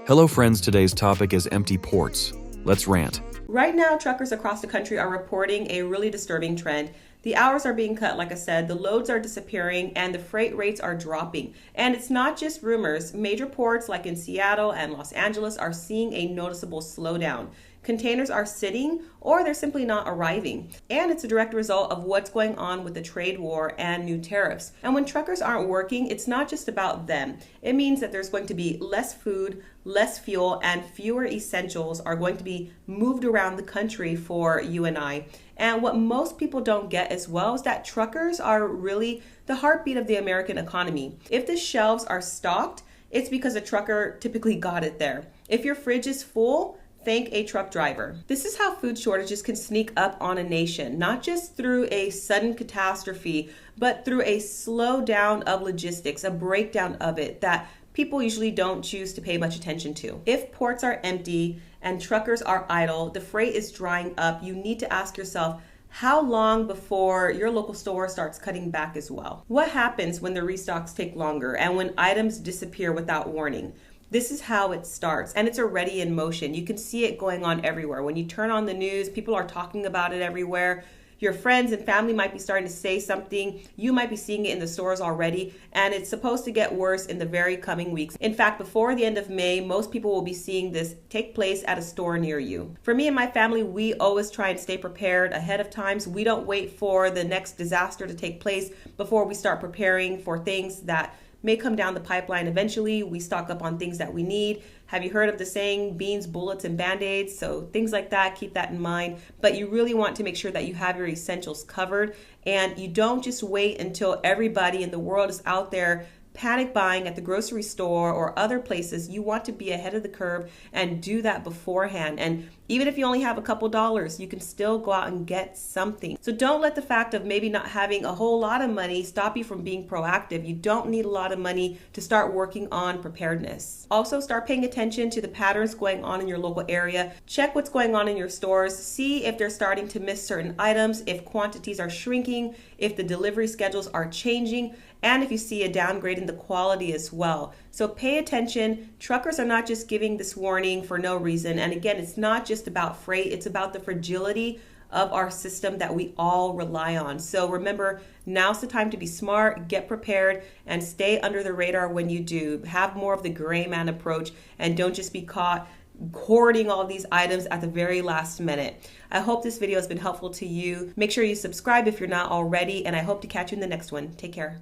Hello friends, today's topic is empty ports. Let's rant. Right now, truckers across the country are reporting a really disturbing trend. The hours are being cut, like I said, the loads are disappearing, and the freight rates are dropping. And it's not just rumors. Major ports like in Seattle and Los Angeles are seeing a noticeable slowdown. Containers are sitting or they're simply not arriving. And it's a direct result of what's going on with the trade war and new tariffs. And when truckers aren't working, it's not just about them. It means that there's going to be less food, less fuel, and fewer essentials are going to be moved around the country for you and I. And what most people don't get as well is that truckers are really the heartbeat of the American economy. If the shelves are stocked, it's because a trucker typically got it there. If your fridge is full, thank a truck driver. This is how food shortages can sneak up on a nation, not just through a sudden catastrophe, but through a slowdown of logistics, a breakdown of it that people usually don't choose to pay much attention to. If ports are empty and truckers are idle, the freight is drying up, you need to ask yourself, how long before your local store starts cutting back as well? What happens when the restocks take longer and when items disappear without warning? This is how it starts, and it's already in motion. You can see it going on everywhere. When you turn on the news, people are talking about it everywhere. Your friends and family might be starting to say something. You might be seeing it in the stores already, and it's supposed to get worse in the very coming weeks. In fact, before the end of May, most people will be seeing this take place at a store near you. For me and my family, we always try and stay prepared ahead of time, so we don't wait for the next disaster to take place before we start preparing for things that may come down the pipeline eventually. We stock up on things that we need. Have you heard of the saying, beans, bullets, and band-aids? So things like that, keep that in mind. But you really want to make sure that you have your essentials covered, and you don't just wait until everybody in the world is out there panic buying at the grocery store or other places. You want to be ahead of the curve and do that beforehand. And even if you only have a couple dollars, you can still go out and get something. So don't let the fact of maybe not having a whole lot of money stop you from being proactive. You don't need a lot of money to start working on preparedness. Also, start paying attention to the patterns going on in your local area. Check what's going on in your stores. See if they're starting to miss certain items, if quantities are shrinking, if the delivery schedules are changing, and if you see a downgrade in the quality as well. So pay attention. Truckers are not just giving this warning for no reason. And again, it's not just about freight, it's about the fragility of our system that we all rely on. So remember, now's the time to be smart, get prepared, and stay under the radar when you do. Have more of the gray man approach and don't just be caught hoarding all these items at the very last minute. I hope this video has been helpful to you. Make sure you subscribe if you're not already, and I hope to catch you in the next one. Take care.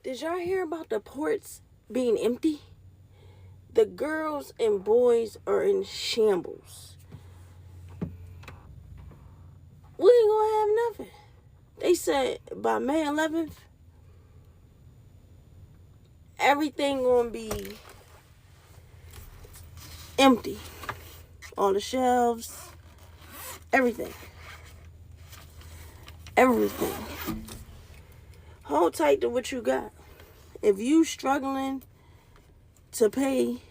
Did y'all hear about the ports being empty? The girls and boys are in shambles. We ain't gonna have nothing. They said by May 11th, everything gonna be empty. All the shelves, everything. Everything. Hold tight to what you got. If you struggling to pay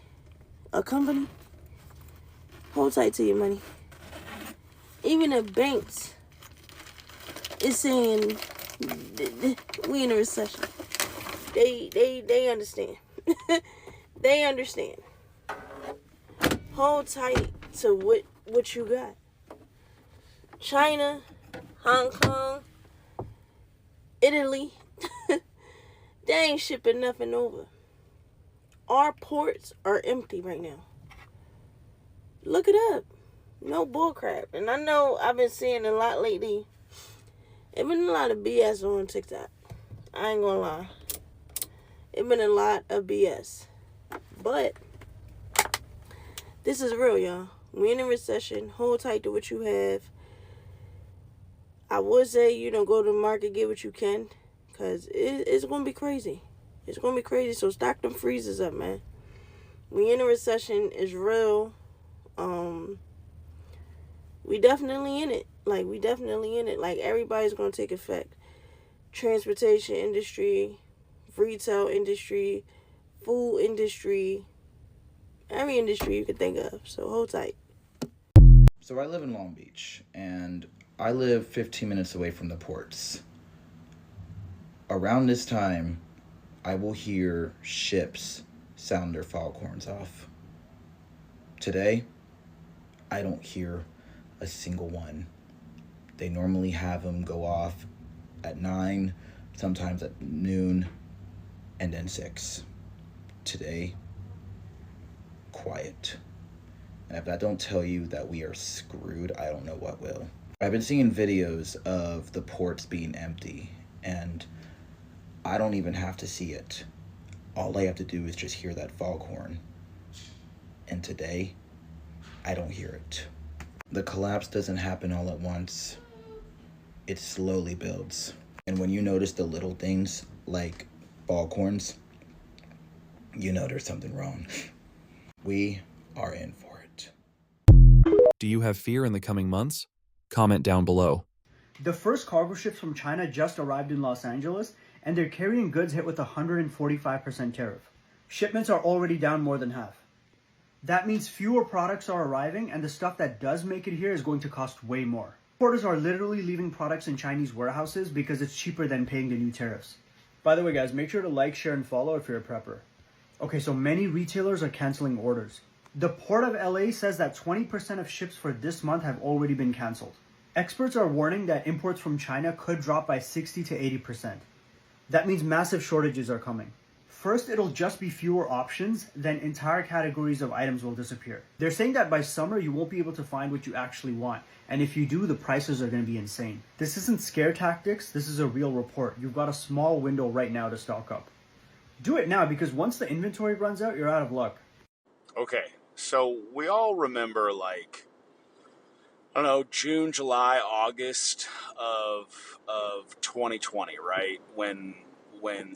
a company, hold tight to your money. Even the banks is saying we in a recession. They understand. They understand. Hold tight to what you got. China, Hong Kong, Italy, they ain't shipping nothing over. Our ports are empty right now. Look it up. No bullcrap. And I know I've been seeing a lot lately. It's been a lot of BS on TikTok. I ain't gonna lie. It's been a lot of BS. But this is real, y'all. We in a recession. Hold tight to what you have. I would say, go to the market, get what you can. Because it's going to be crazy. It's going to be crazy. So stock them freezers up, man. We in a recession. It's real. We definitely in it. We definitely in it. Everybody's going to take effect. Transportation industry, retail industry, food industry, every industry you could think of. So hold tight. So I live in Long Beach, and I live 15 minutes away from the ports. Around this time, I will hear ships sound their foghorns off. Today, I don't hear a single one. They normally have them go off at 9, sometimes at noon, and then 6. Today, quiet. And if that don't tell you that we are screwed, I don't know what will. I've been seeing videos of the ports being empty, and I don't even have to see it. All I have to do is just hear that foghorn. And today, I don't hear it. The collapse doesn't happen all at once. It slowly builds. And when you notice the little things like foghorns, you know there's something wrong. We are in for it. Do you have fear in the coming months? Comment down below. The first cargo ships from China just arrived in Los Angeles, and they're carrying goods hit with a 145% tariff. Shipments are already down more than half. That means fewer products are arriving, and the stuff that does make it here is going to cost way more. Importers are literally leaving products in Chinese warehouses because it's cheaper than paying the new tariffs. By the way, guys, make sure to like, share, and follow if you're a prepper. Okay, so many retailers are canceling orders. The Port of LA says that 20% of ships for this month have already been canceled. Experts are warning that imports from China could drop by 60 to 80%. That means massive shortages are coming. First, it'll just be fewer options, then entire categories of items will disappear. They're saying that by summer, you won't be able to find what you actually want. And if you do, the prices are going to be insane. This isn't scare tactics, this is a real report. You've got a small window right now to stock up. Do it now, because once the inventory runs out, you're out of luck. Okay, so we all remember, like, I don't know, June, July, August of 2020, right? When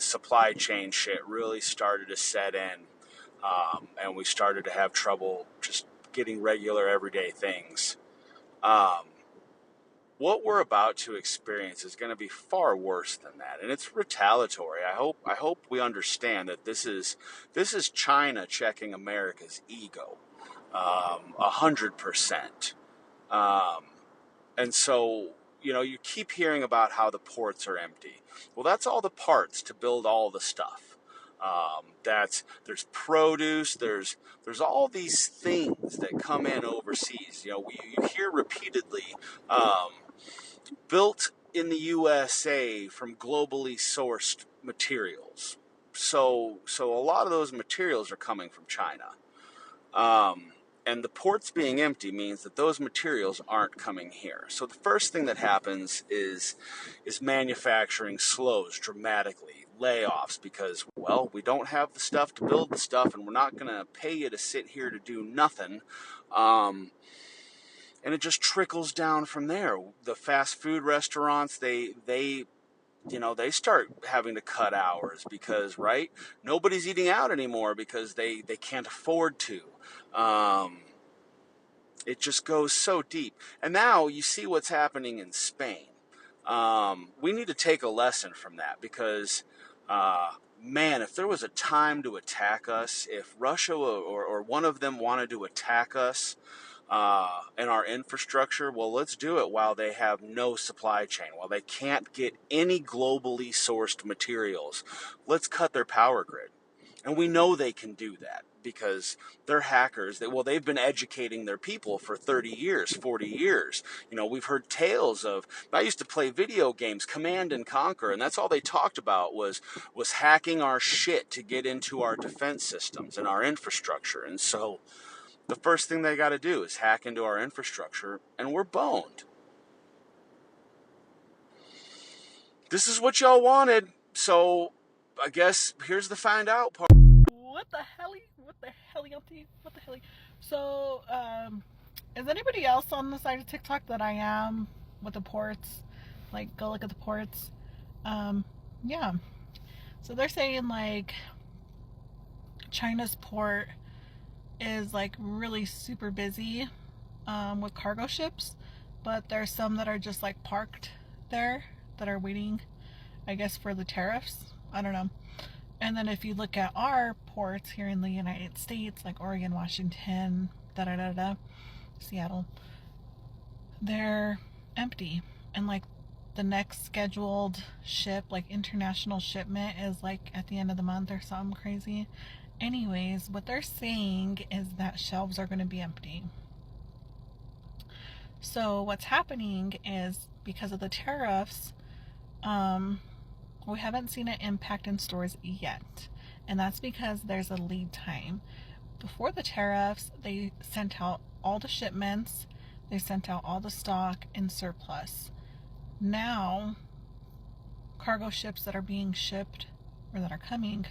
supply chain shit really started to set in, and we started to have trouble just getting regular everyday things. What we're about to experience is going to be far worse than that, and it's retaliatory. I hope we understand that this is China checking America's ego, 100%. And so, you know, you keep hearing about how the ports are empty. Well, that's all the parts to build all the stuff. There's produce, there's all these things that come in overseas. You know, you hear repeatedly, built in the USA from globally sourced materials. So a lot of those materials are coming from China. And the ports being empty means that those materials aren't coming here. So the first thing that happens is manufacturing slows dramatically, layoffs, because, well, we don't have the stuff to build the stuff, and we're not going to pay you to sit here to do nothing. And it just trickles down from there. The fast food restaurants, they start having to cut hours because, right, nobody's eating out anymore because they can't afford to. It just goes so deep. And now you see what's happening in Spain. We need to take a lesson from that because, man, if there was a time to attack us, if Russia or one of them wanted to attack us, and our infrastructure, well, let's do it while they have no supply chain, while they can't get any globally sourced materials. Let's cut their power grid. And we know they can do that because they're hackers. They've been educating their people for 30 years, 40 years. You know, we've heard tales of, I used to play video games, Command and Conquer, and that's all they talked about was hacking our shit to get into our defense systems and our infrastructure. And so the first thing they got to do is hack into our infrastructure, and we're boned. This is what y'all wanted, so I guess here's the find out part. What the hell? So, is anybody else on the side of TikTok that I am with the ports? Like, go look at the ports. Yeah. So they're saying, like, China's port is, like, really super busy with cargo ships, but there's some that are just, like, parked there that are waiting, I guess, for the tariffs. I don't know. And then if you look at our ports here in the United States, like Oregon, Washington, Seattle, they're empty. And like the next scheduled ship, like international shipment, is like at the end of the month or something crazy. Anyways, what they're saying is that shelves are going to be empty. So what's happening is, because of the tariffs, we haven't seen an impact in stores yet. And that's because there's a lead time. Before the tariffs, they sent out all the shipments, they sent out all the stock in surplus. Now, cargo ships that are being shipped or that are coming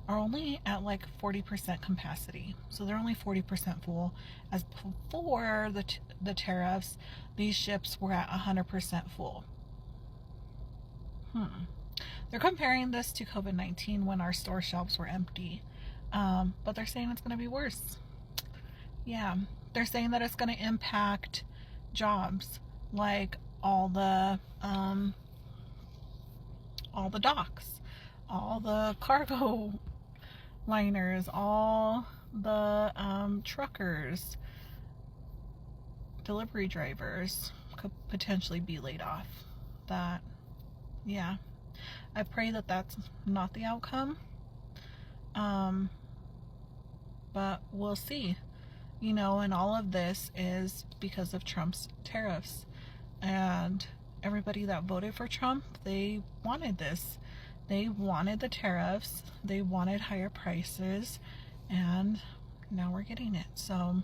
are only at like 40% capacity. So they're only 40% full. As before the tariffs, these ships were at 100% full. They're comparing this to COVID-19 when our store shelves were empty. But they're saying it's going to be worse. Yeah, they're saying that it's going to impact jobs, like all the docks, all the cargo liners, all the truckers, delivery drivers could potentially be laid off. Yeah, I pray that that's not the outcome. But we'll see. And all of this is because of Trump's tariffs. And everybody that voted for Trump, they wanted this. They wanted the tariffs. They wanted higher prices. And now we're getting it. So,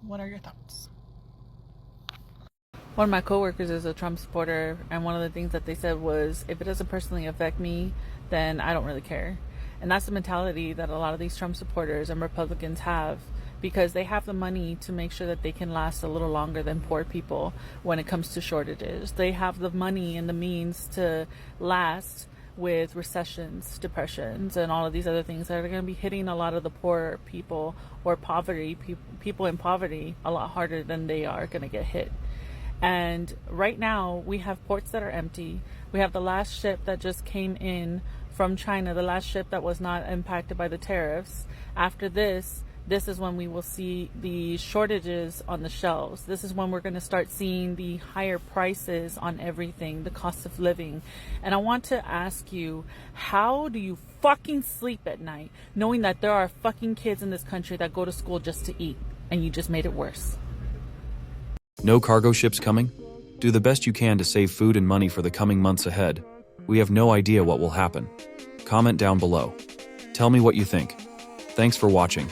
what are your thoughts? One of my coworkers is a Trump supporter, and one of the things that they said was, if it doesn't personally affect me, then I don't really care. And that's the mentality that a lot of these Trump supporters and Republicans have, because they have the money to make sure that they can last a little longer than poor people when it comes to shortages. They have the money and the means to last with recessions, depressions, and all of these other things that are going to be hitting a lot of the poor people or people in poverty a lot harder than they are going to get hit. And right now we have ports that are empty. We have the last ship that just came in from China, the last ship that was not impacted by the tariffs. After this is when we will see the shortages on the shelves. This is when we're going to start seeing the higher prices on everything, the cost of living. And I want to ask you, how do you fucking sleep at night knowing that there are fucking kids in this country that go to school just to eat, and you just made it worse? No cargo ships coming? Do the best you can to save food and money for the coming months ahead. We have no idea what will happen. Comment down below. Tell me what you think. Thanks for watching.